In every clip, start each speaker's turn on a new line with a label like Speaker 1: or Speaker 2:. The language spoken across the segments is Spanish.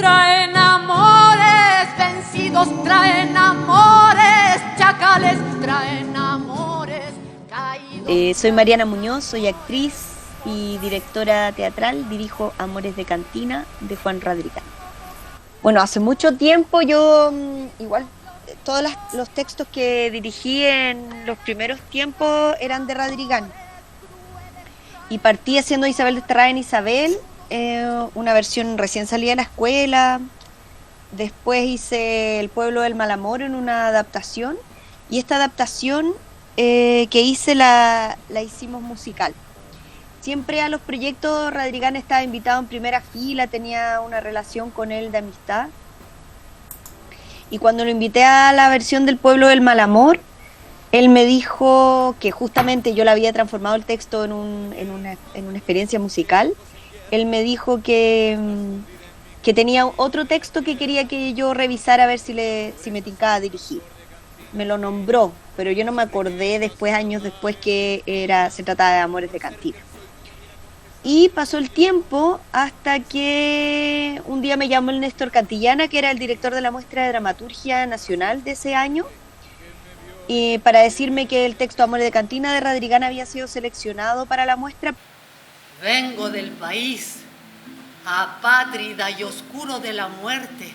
Speaker 1: Traen amores vencidos, traen amores chacales, traen amores caídos.
Speaker 2: Soy Mariana Muñoz, soy actriz y directora teatral, dirijo Amores de Cantina de Juan Radricán. Bueno, hace mucho tiempo yo igual todos los textos que dirigí en los primeros tiempos eran de Radricán. Y partí haciendo Isabel desterrada en Isabel, una versión recién salida de la escuela. Después hice El pueblo del mal amor en una adaptación. Y esta adaptación que hice la hicimos musical. Siempre a los proyectos Radricán estaba invitado en primera fila, tenía una relación con él de amistad. Y cuando lo invité a la versión del pueblo del mal amor, él me dijo que justamente yo le había transformado el texto en una experiencia musical. Él me dijo que tenía otro texto que quería que yo revisara a ver si me tincaba dirigir. Me lo nombró, pero yo no me acordé después, años después, que se trataba de Amores de Cantina. Y pasó el tiempo hasta que un día me llamó el Néstor Cantillana, que era el director de la muestra de dramaturgia nacional de ese año, y para decirme que el texto Amores de Cantina de Radricán había sido seleccionado para la muestra.
Speaker 3: Vengo del país apátrida y oscuro de la muerte.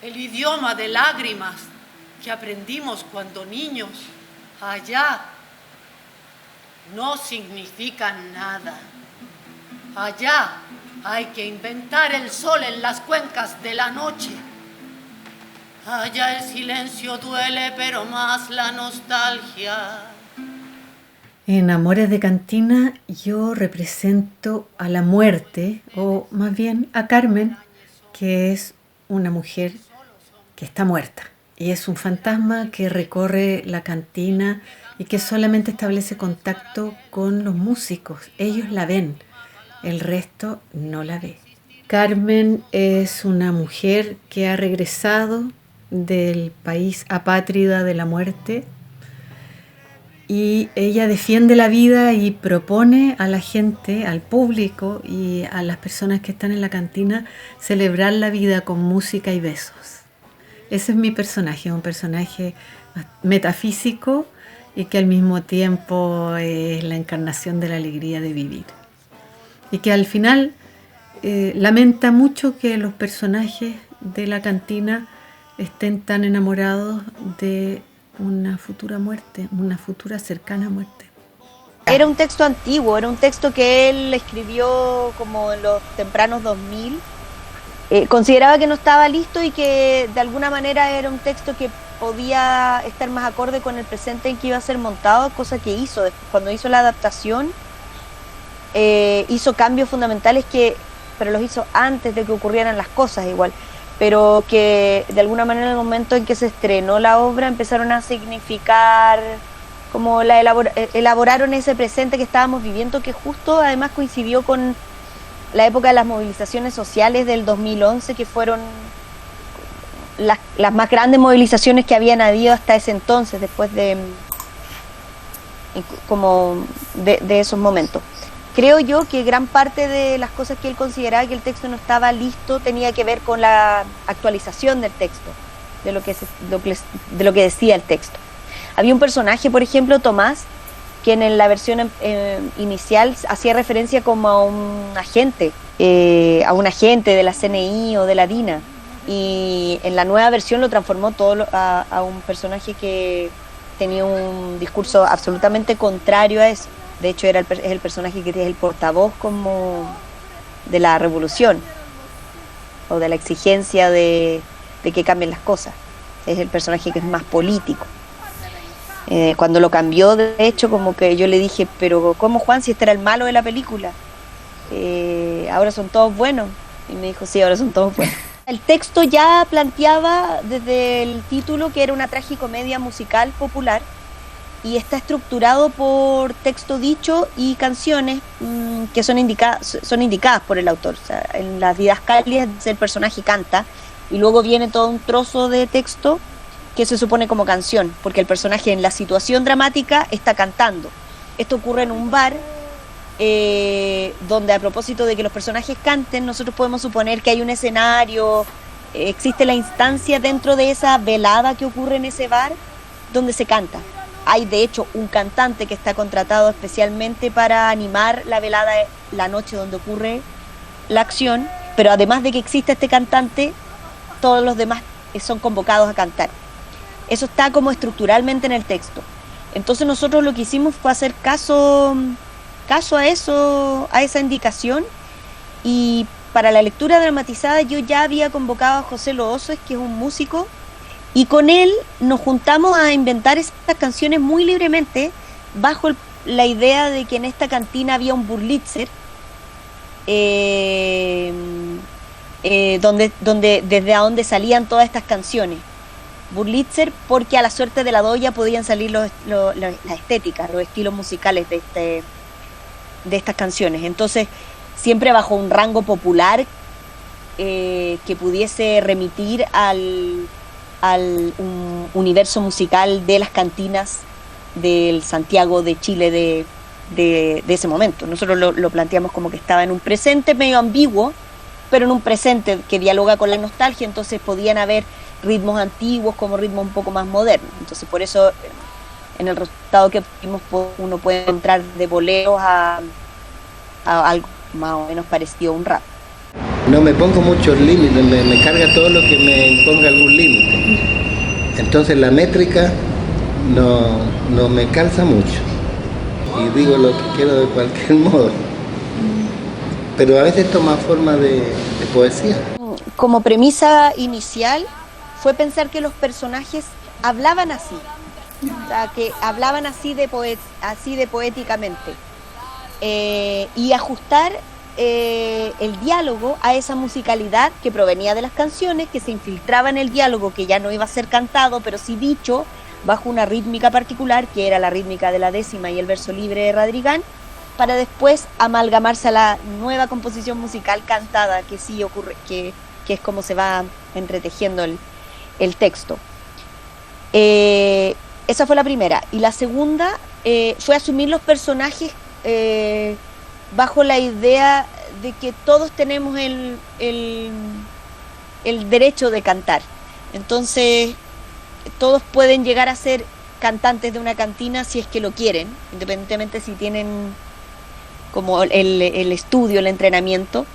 Speaker 3: El idioma de lágrimas que aprendimos cuando niños allá no significa nada. Allá hay que inventar el sol en las cuencas de la noche. Allá el silencio duele, pero más la nostalgia.
Speaker 4: En Amores de Cantina yo represento a la muerte, o más bien a Carmen, que es una mujer que está muerta. Y es un fantasma que recorre la cantina y que solamente establece contacto con los músicos. Ellos la ven, el resto no la ve. Carmen es una mujer que ha regresado del país apátrida de la muerte y ella defiende la vida y propone a la gente, al público y a las personas que están en la cantina celebrar la vida con música y besos. Ese es mi personaje, un personaje metafísico y que al mismo tiempo es la encarnación de la alegría de vivir. Y que al final lamenta mucho que los personajes de la cantina estén tan enamorados de una futura muerte, una futura cercana muerte.
Speaker 2: Era un texto antiguo, era un texto que él escribió como en los tempranos 2000. Consideraba que no estaba listo y que de alguna manera era un texto que podía estar más acorde con el presente en que iba a ser montado, cosa que hizo. Cuando hizo la adaptación, hizo cambios fundamentales pero los hizo antes de que ocurrieran las cosas igual, pero que de alguna manera en el momento en que se estrenó la obra empezaron a significar, como elaboraron ese presente que estábamos viviendo, que justo además coincidió con la época de las movilizaciones sociales del 2011, que fueron las más grandes movilizaciones que habían habido hasta ese entonces, después de esos momentos. Creo yo que gran parte de las cosas que él consideraba que el texto no estaba listo tenía que ver con la actualización del texto, de lo que decía el texto. Había un personaje, por ejemplo, Tomás, que en la versión inicial hacía referencia como a un agente de la CNI o de la DINA, y en la nueva versión lo transformó todo a un personaje que tenía un discurso absolutamente contrario a eso. De hecho, es el personaje que es el portavoz como de la revolución o de la exigencia de que cambien las cosas. Es el personaje que es más político. Cuando lo cambió, de hecho, como que yo le dije, pero ¿cómo, Juan, si este era el malo de la película? Ahora son todos buenos. Y me dijo, sí, ahora son todos buenos. El texto ya planteaba desde el título que era una tragicomedia musical popular, y está estructurado por texto dicho y canciones que son indicadas por el autor. O sea, en las didascalias el personaje canta y luego viene todo un trozo de texto que se supone como canción, porque el personaje en la situación dramática está cantando. Esto ocurre en un bar, donde, a propósito de que los personajes canten, nosotros podemos suponer que hay un escenario, existe la instancia dentro de esa velada que ocurre en ese bar donde se canta. Hay de hecho un cantante que está contratado especialmente para animar la velada, la noche donde ocurre la acción, pero además de que exista este cantante, todos los demás son convocados a cantar. Eso está como estructuralmente en el texto. Entonces nosotros lo que hicimos fue hacer caso a eso, a esa indicación, y para la lectura dramatizada yo ya había convocado a José Looses, que es un músico, y con él nos juntamos a inventar estas canciones muy libremente, bajo la idea de que en esta cantina había un Wurlitzer, desde donde salían todas estas canciones. Wurlitzer, porque a la suerte de la doya podían salir las estéticas, los estilos musicales de estas canciones. Entonces, siempre bajo un rango popular que pudiese remitir al un universo musical de las cantinas del Santiago de Chile de ese momento. Nosotros lo planteamos como que estaba en un presente medio ambiguo, pero en un presente que dialoga con la nostalgia, entonces podían haber ritmos antiguos como ritmos un poco más modernos. Entonces por eso en el resultado que vimos uno puede encontrar de boleros a algo más o menos parecido a un rap.
Speaker 5: No me pongo muchos límites, me carga todo lo que me imponga algún límite. Entonces la métrica no me calza mucho y digo lo que quiero de cualquier modo, pero a veces toma forma de poesía.
Speaker 2: Como premisa inicial fue pensar que los personajes hablaban así, o sea, que hablaban así de poéticamente, y ajustar el diálogo a esa musicalidad que provenía de las canciones, que se infiltraba en el diálogo, que ya no iba a ser cantado, pero sí dicho bajo una rítmica particular, que era la rítmica de la décima y el verso libre de Radrigán, para después amalgamarse a la nueva composición musical cantada, que sí ocurre, que es como se va entretejiendo el texto. Esa fue la primera. Y la segunda fue asumir los personajes bajo la idea de que todos tenemos el derecho de cantar. Entonces, todos pueden llegar a ser cantantes de una cantina si es que lo quieren, independientemente si tienen como el estudio, el entrenamiento.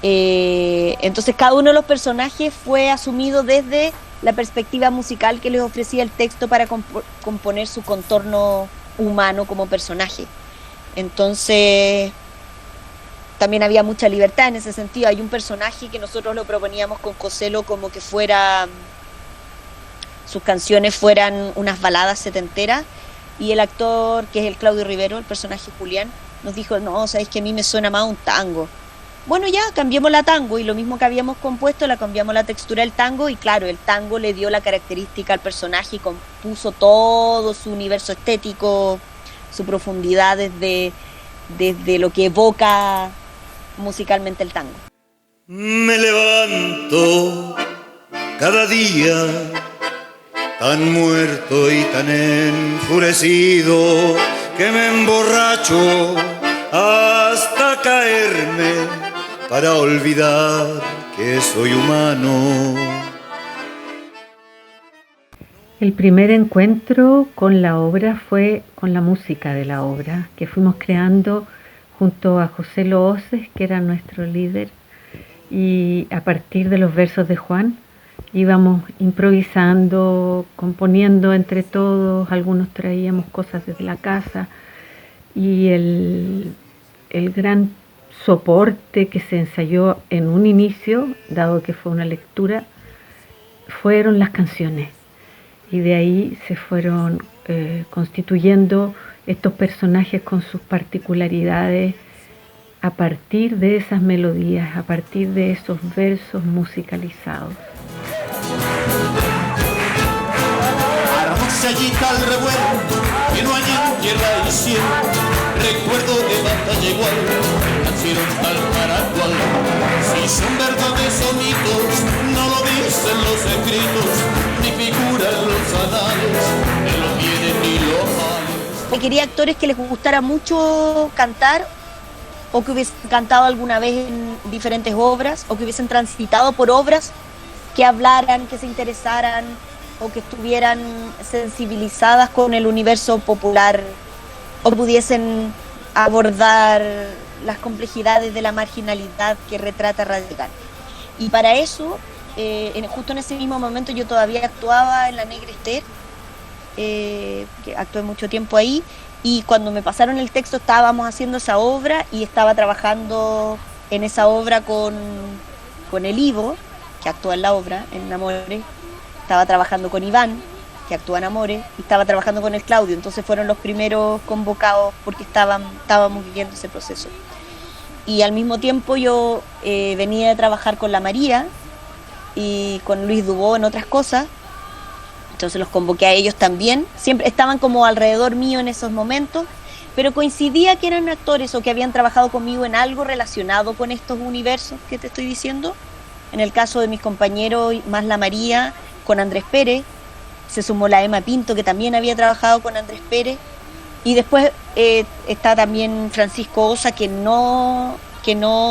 Speaker 2: Entonces, cada uno de los personajes fue asumido desde la perspectiva musical que les ofrecía el texto para componer su contorno humano como personaje. Entonces, también había mucha libertad en ese sentido. Hay un personaje que nosotros lo proponíamos con Coselo como que sus canciones fueran unas baladas setenteras, y el actor, que es el Claudio Rivero, el personaje Julián, nos dijo, no, sabéis que a mí me suena más un tango. Bueno, ya, cambiemos la tango, y lo mismo que habíamos compuesto, la cambiamos la textura del tango, y claro, el tango le dio la característica al personaje y compuso todo su universo estético, su profundidad desde lo que evoca musicalmente el tango.
Speaker 6: Me levanto cada día tan muerto y tan enfurecido que me emborracho hasta caerme para olvidar que soy humano.
Speaker 4: El primer encuentro con la obra fue con la música de la obra, que fuimos creando junto a José Looses, que era nuestro líder, y a partir de los versos de Juan íbamos improvisando, componiendo entre todos. Algunos traíamos cosas desde la casa, y el gran soporte que se ensayó en un inicio, dado que fue una lectura, fueron las canciones. Y de ahí se fueron constituyendo estos personajes con sus particularidades a partir de esas melodías, a partir de esos versos musicalizados.
Speaker 7: Allita al revuelo, que no hay en tierra y cielo, recuerdo de batalla igual, nacieron tal para cual. Si son verdades o mitos, no lo dicen los escritos, ni figuran los anales, ni los bienes ni los males.
Speaker 2: quería actores que les gustara mucho cantar, o que hubiesen cantado alguna vez en diferentes obras, o que hubiesen transitado por obras que hablaran, que se interesaran, o que estuvieran sensibilizadas con el universo popular, o pudiesen abordar las complejidades de la marginalidad que retrata Radrigán. Y para eso, justo en ese mismo momento, yo todavía actuaba en La Negra Esther, que actué mucho tiempo ahí, y cuando me pasaron el texto estábamos haciendo esa obra y estaba trabajando en esa obra con el Ivo, que actúa en la obra, en Amores, estaba trabajando con Iván, que actúa en Amores, y estaba trabajando con el Claudio, entonces fueron los primeros convocados porque estábamos viviendo ese proceso. Y al mismo tiempo yo venía de trabajar con la María y con Luis Dubó en otras cosas, entonces los convoqué a ellos también, siempre estaban como alrededor mío en esos momentos, pero coincidía que eran actores o que habían trabajado conmigo en algo relacionado con estos universos que te estoy diciendo. En el caso de mis compañeros, más la María, con Andrés Pérez, se sumó la Emma Pinto, que también había trabajado con Andrés Pérez, y después está también Francisco Osa, que no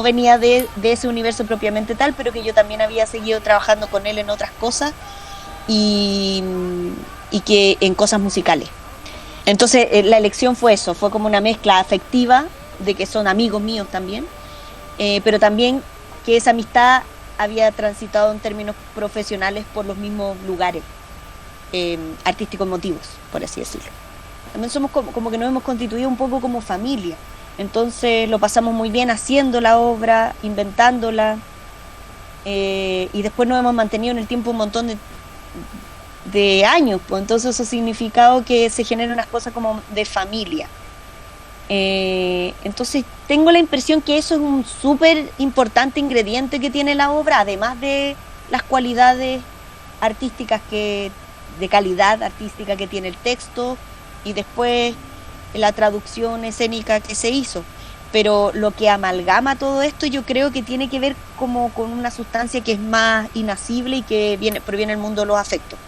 Speaker 2: venía de ese universo propiamente tal, pero que yo también había seguido trabajando con él en otras cosas, y que en cosas musicales. Entonces la elección fue eso, fue como una mezcla afectiva, de que son amigos míos también, pero también que esa amistad había transitado en términos profesionales por los mismos lugares artísticos emotivos, por así decirlo. También somos como que nos hemos constituido un poco como familia, entonces lo pasamos muy bien haciendo la obra, inventándola, y después nos hemos mantenido en el tiempo un montón de años, pues entonces eso ha significado que se generan unas cosas como de familia. Entonces tengo la impresión que eso es un súper importante ingrediente que tiene la obra, además de las cualidades artísticas de calidad artística que tiene el texto, y después la traducción escénica que se hizo. Pero lo que amalgama todo esto yo creo que tiene que ver como con una sustancia que es más inasible y que proviene del mundo de los afectos,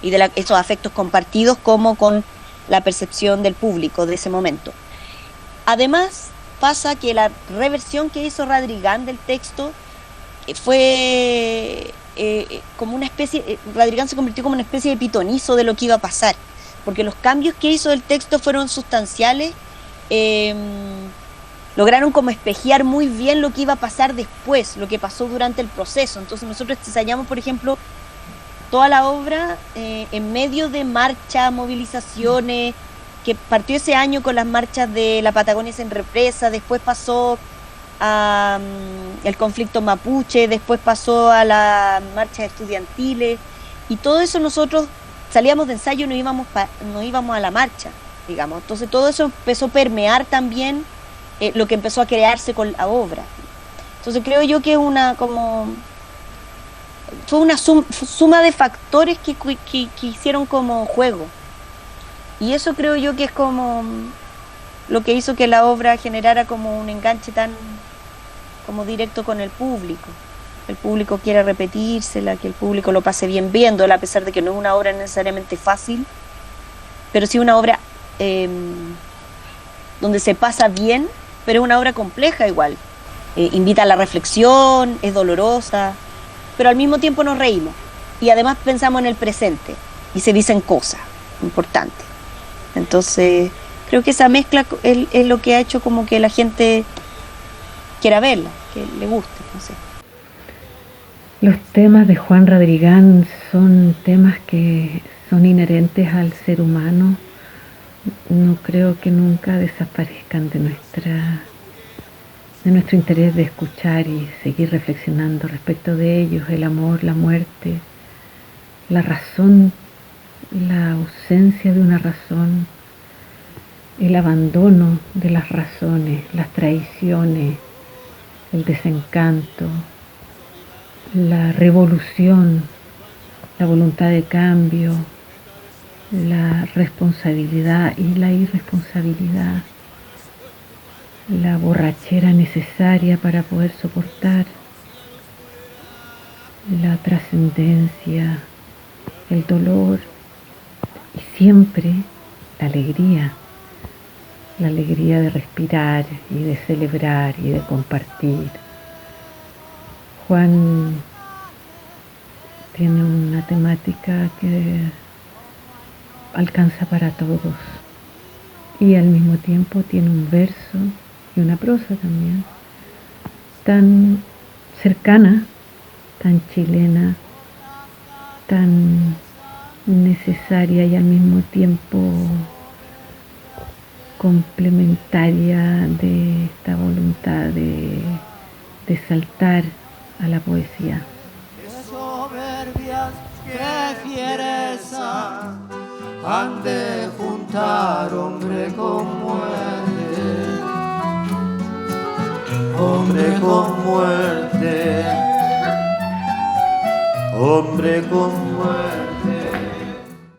Speaker 2: y de esos afectos compartidos como con la percepción del público de ese momento. Además pasa que la reversión que hizo Radrigán del texto fue como una especie, Radrigán se convirtió como una especie de pitonizo de lo que iba a pasar, porque los cambios que hizo del texto fueron sustanciales, lograron como espejear muy bien lo que iba a pasar después, lo que pasó durante el proceso. Entonces nosotros ensayamos, por ejemplo, toda la obra en medio de marchas, movilizaciones, que partió ese año con las marchas de la Patagonia sin represa, después pasó a el conflicto mapuche, después pasó a las marchas estudiantiles, y todo eso nosotros salíamos de ensayo y no íbamos a la marcha, digamos. Entonces todo eso empezó a permear también lo que empezó a crearse con la obra. Entonces creo yo que fue una suma de factores que hicieron como juego, y eso creo yo que es como lo que hizo que la obra generara como un enganche tan como directo con el público. El público quiere repetírsela, que el público lo pase bien viéndola, a pesar de que no es una obra necesariamente fácil, pero sí una obra donde se pasa bien, pero es una obra compleja igual. Invita a la reflexión, es dolorosa, pero al mismo tiempo nos reímos, y además pensamos en el presente, y se dicen cosas importantes. Entonces creo que esa mezcla es lo que ha hecho como que la gente quiera verla, que le guste, no sé.
Speaker 4: Los temas de Juan Radrigán son temas que son inherentes al ser humano. No creo que nunca desaparezcan de nuestro interés de escuchar y seguir reflexionando respecto de ellos: el amor, la muerte, la razón, la ausencia de una razón, el abandono de las razones, las traiciones, el desencanto, la revolución, la voluntad de cambio, la responsabilidad y la irresponsabilidad, la borrachera necesaria para poder soportar, la trascendencia, el dolor, y siempre la alegría de respirar y de celebrar y de compartir. Juan tiene una temática que alcanza para todos y al mismo tiempo tiene un verso y una prosa también tan cercana, tan chilena, tan necesaria y al mismo tiempo complementaria de esta voluntad de saltar a la poesía.
Speaker 7: Qué soberbias, qué fiereza han de juntar hombre con muerte, hombre con muerte, hombre con muerte.